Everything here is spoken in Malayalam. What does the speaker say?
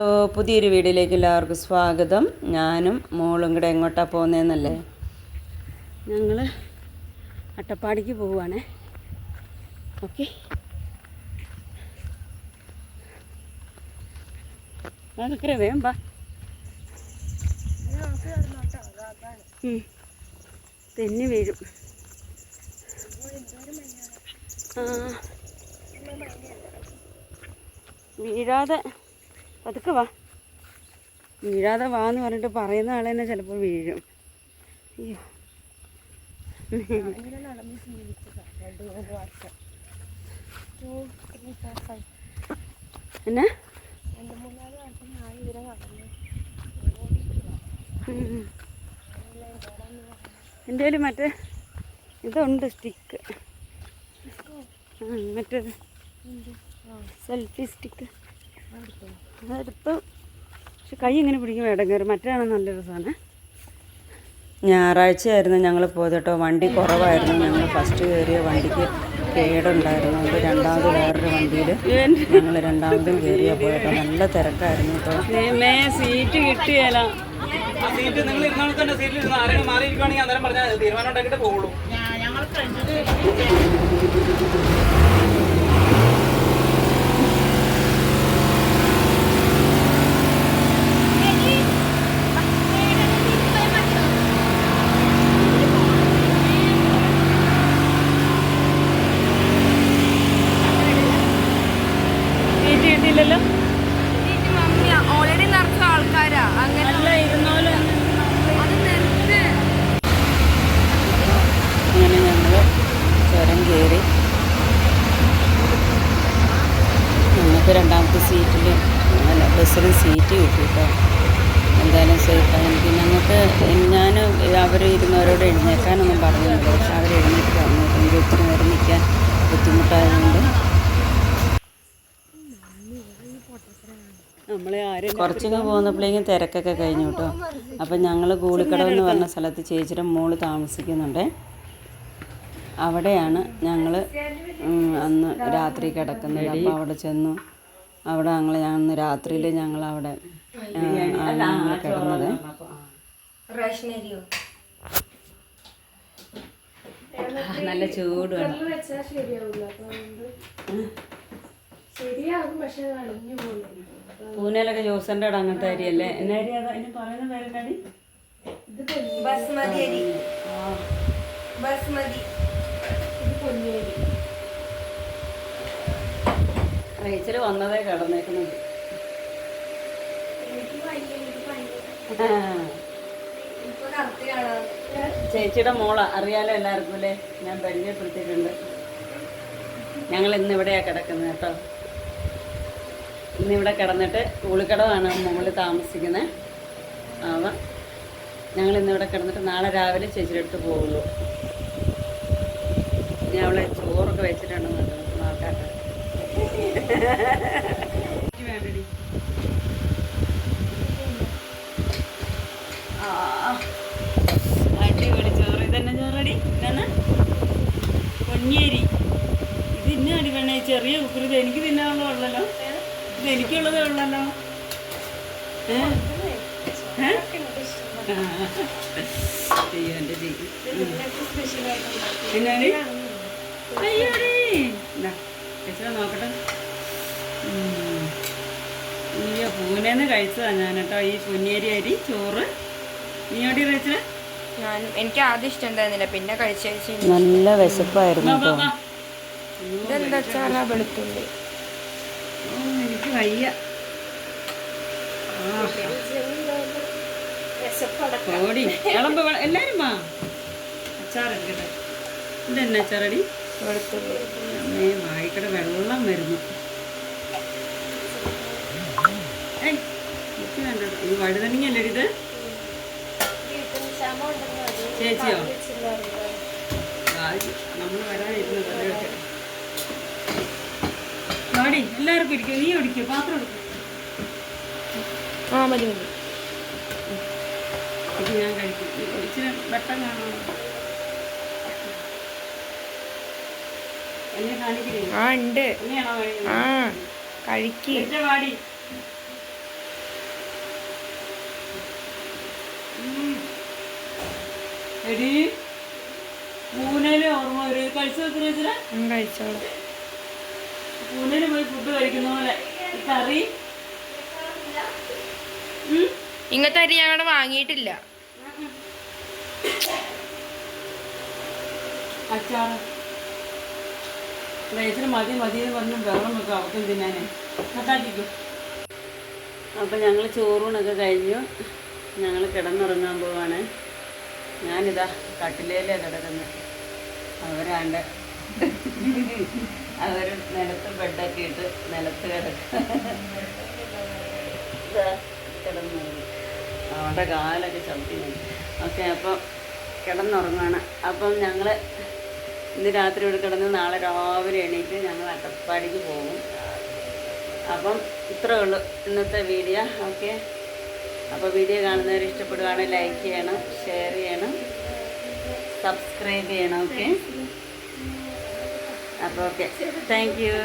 പുതിയൊരു വീഡിയോയിലേക്ക് എല്ലാവർക്കും സ്വാഗതം. ഞാനും മോളും കൂടെ എങ്ങോട്ടാണ് പോകുന്നതെന്നല്ലേ, ഞങ്ങൾ അട്ടപ്പാടിക്ക് പോവുകയാണേ. ഓക്കെ, അതൊക്കെ വേഗം വാ. തെന്നി വീഴും. വീഴാതെ പതുക്കെ വാ, വീഴാതെ വാന്ന് പറഞ്ഞിട്ട് പറയുന്ന ആൾ തന്നെ ചിലപ്പോൾ വീഴും. അയ്യോ, എന്നാ എൻ്റെ കയ്യിൽ മറ്റേ ഇതുണ്ട്, സ്റ്റിക്ക്. മറ്റേത് സെൽഫി സ്റ്റിക്ക് അതെടുത്തു. പക്ഷെ കൈ ഇങ്ങനെ പിടിക്കുമ്പോൾ ഇടങ്ങേറ്. മറ്റേതാണ് നല്ല രസമാണ്. ഞായറാഴ്ചയായിരുന്നു ഞങ്ങൾ പോയത് കേട്ടോ. വണ്ടി കുറവായിരുന്നു. ഞങ്ങൾ ഫസ്റ്റ് കയറിയ വണ്ടിക്ക് കേടുണ്ടായിരുന്നു. അത് രണ്ടാമത് വേറൊരു വണ്ടിയിൽ ഞങ്ങൾ രണ്ടാമതും കയറിയാൽ പോയപ്പോൾ നല്ല തിരക്കായിരുന്നു കേട്ടോ. സീറ്റ് കിട്ടിയല്ല. സീറ്റ് നിങ്ങൾ ഇരുന്നോളെ തന്നെ സീറ്റിൽ ഇരുന്ന് ആരെങ്കിലും മാറിയിരിക്കുകയാണെങ്കിൽ അന്നേരം പറഞ്ഞാൽ തീരുമാനം ഉണ്ടാക്കിയിട്ട് പോകുള്ളൂ. സീറ്റ് കിട്ടിയില്ലല്ലോ. ഓൾറെഡി നിറച്ച ആൾക്കാരാ. അങ്ങനെ ഇരുന്നോലും അങ്ങനെ ഞങ്ങൾ ചുരം കയറി. ഞങ്ങൾക്ക് രണ്ടാമത്തെ സീറ്റിൽ അല്ല ബസ്സിൽ സീറ്റ് കിട്ടി കേട്ടോ. എന്തായാലും സേഫാണ്. എനിക്ക് ഞങ്ങൾക്ക് ഞാൻ അവർ ഇരുന്നവരോട് എഴുന്നേക്കാനൊന്നും പറഞ്ഞില്ല. പക്ഷെ അവർ എഴുന്നേറ്റ് പറഞ്ഞു. എനിക്ക് ഒത്തിരി നേരം നിൽക്കാൻ ബുദ്ധിമുട്ടായതുകൊണ്ട് കുറച്ചങ്ങ് പോകുന്നപ്പോഴേക്കും തിരക്കൊക്കെ കഴിഞ്ഞു കേട്ടോ. അപ്പം ഞങ്ങൾ കൂളിക്കടവ് എന്ന് പറഞ്ഞ സ്ഥലത്ത് ചേച്ചിയുടെ മോള് താമസിക്കുന്നുണ്ട്. അവിടെയാണ് ഞങ്ങൾ അന്ന് രാത്രി കിടക്കുന്നത്. അപ്പോൾ അവിടെ ചെന്നു. അവിടെ അന്ന് രാത്രിയിൽ ഞങ്ങളവിടെ ഞങ്ങൾ കിടന്നത്. നല്ല ചൂടാണ്. പൂനെയിലൊക്കെ ജോസന്റെ അവിടെ അങ്ങനത്തെ അരിയല്ലേ? എന്നാ അരി അതാ അതിന് പറയുന്ന പേരെന്നാടി? ബസ്മതി അരി. ബസ്മതി റേച്ചൽ വന്നതേ കിടന്നേക്കുന്നത്. ചേച്ചിയുടെ മോള് അറിയാലോ എല്ലാവർക്കും അല്ലേ? ഞാൻ പരിചയപ്പെടുത്തിയിട്ടുണ്ട്. ഞങ്ങൾ ഇന്നിവിടെയാണ് കിടക്കുന്നത് കേട്ടോ. ഇന്നിവിടെ കിടന്നിട്ട് കൂളിക്കടവാണ് മോള് താമസിക്കുന്നത്. അവ ഞങ്ങൾ ഇന്നിവിടെ കിടന്നിട്ട് നാളെ രാവിലെ ചേച്ചിയുടെ അടുത്ത് പോകുള്ളൂ. ഞാൻ അവളെ ചോറൊക്കെ വെച്ചിട്ടുണ്ടെന്ന് നോക്കാട്ടെ. വേണ്ടടി. അടിപൊളി ചോറ്. ഇതന്നെ ചോറടി. ഇതാണ് പൊന്നിയരി. ഇത് ഇന്ന അടി വേണേ. ചെറിയ കുക്കർ. ഇത് എനിക്ക് തിന്നാനുള്ള ഉള്ളല്ലോ. ഇത് എനിക്കുള്ളതേ ഉള്ളല്ലോ. അയ്യോ എൻ്റെ ചെയ്യും. എന്നാടി? അയ്യോടി ചേച്ചിടെ നോക്കട്ടെ. അയ്യോ, പൂനെന്ന് കഴിച്ചതാണ് ഞാൻ കേട്ടോ ഈ പൊന്നിയരി അരി ചോറ്. നീയോടി കഴിച്ചേ? എനിക്ക് ആദ്യം ഇഷ്ടം ഉണ്ടായിരുന്നില്ല, പിന്നെ കഴിച്ചു. നല്ല വിശപ്പായിരുന്നു കേട്ടോ. ഇതെന്താ വെച്ചാൽ വെളുത്തുള്ളി. എനിക്ക് വയ്യ. ഓടി ഇളമ്പ് എല്ലാവരും വാ. അച്ചാറെടുക്കട്ടെ. ഇതെന്നെ അച്ചാറടി? വെളുത്തുള്ളി. അമ്മേ വായിക്കടെ വെള്ളം വരുന്നു. എനിക്ക് വേണ്ട. ഇത് വഴുതനങ്ങല്ലേ ഇത്? ചേച്ചിയോ? നമ്മൾ വരാനിരുന്നത് വാടി. എല്ലാവർക്കും ഇരിക്കും. നീ ഓടിക്കോ. പാത്രം എടുക്കും. മതി മതി. ഇത് ഞാൻ കഴിക്കും. ഇച്ചിരി വെട്ടം കാണാം. ഉണ്ട്. ആ കഴിക്ക്. എടി പൂനെയിലെ ഓർമ്മ ഒരു കഴിച്ചു വെക്കുന്ന കഴിച്ചോളാം. പൂനെയിൽ പോയി ഫുഡ് കഴിക്കുന്ന പോലെ കറി ഇങ്ങനത്തെ അരി ഞങ്ങൾ വാങ്ങിയിട്ടില്ല. അച്ചാറ് റേസിന് മതി എന്ന് പറഞ്ഞ് വെള്ളം വെക്കും അവർക്കും തിന്നാനേ കട്ടാക്കിക്കും. അപ്പം ഞങ്ങൾ ചോറൂണൊക്കെ കഴിഞ്ഞു. ഞങ്ങൾ കിടന്നുറങ്ങാൻ പോവാണ്. ഞാനിതാ കട്ടിലേലേ കിടക്കുന്നത്. അവരാണ്ട് അവർ നിലത്ത് ബെഡൊക്കെ ഇട്ട് നിലത്ത് കിടന്നുറങ്ങി. അവരുടെ കാലൊക്കെ ചവിട്ടി. ഓക്കെ, അപ്പം കിടന്നുറങ്ങുകയാണ്. അപ്പം ഞങ്ങൾ ഇന്ന് രാത്രി ഇവിടെ കിടന്ന് നാളെ രാവിലെ എണീറ്റ് ഞങ്ങൾ അട്ടപ്പാടിക്ക് പോകും. അപ്പം ഇത്രേ ഉള്ളൂ ഇന്നത്തെ വീഡിയോ. ഓക്കെ, അപ്പോൾ വീഡിയോ കാണുന്നവർ ഇഷ്ടപ്പെടുകയാണെങ്കിൽ ലൈക്ക് ചെയ്യണം, ഷെയർ ചെയ്യണം, സബ്സ്ക്രൈബ് ചെയ്യണം. ഓക്കെ, അപ്പോൾ ഓക്കെ, താങ്ക് യു.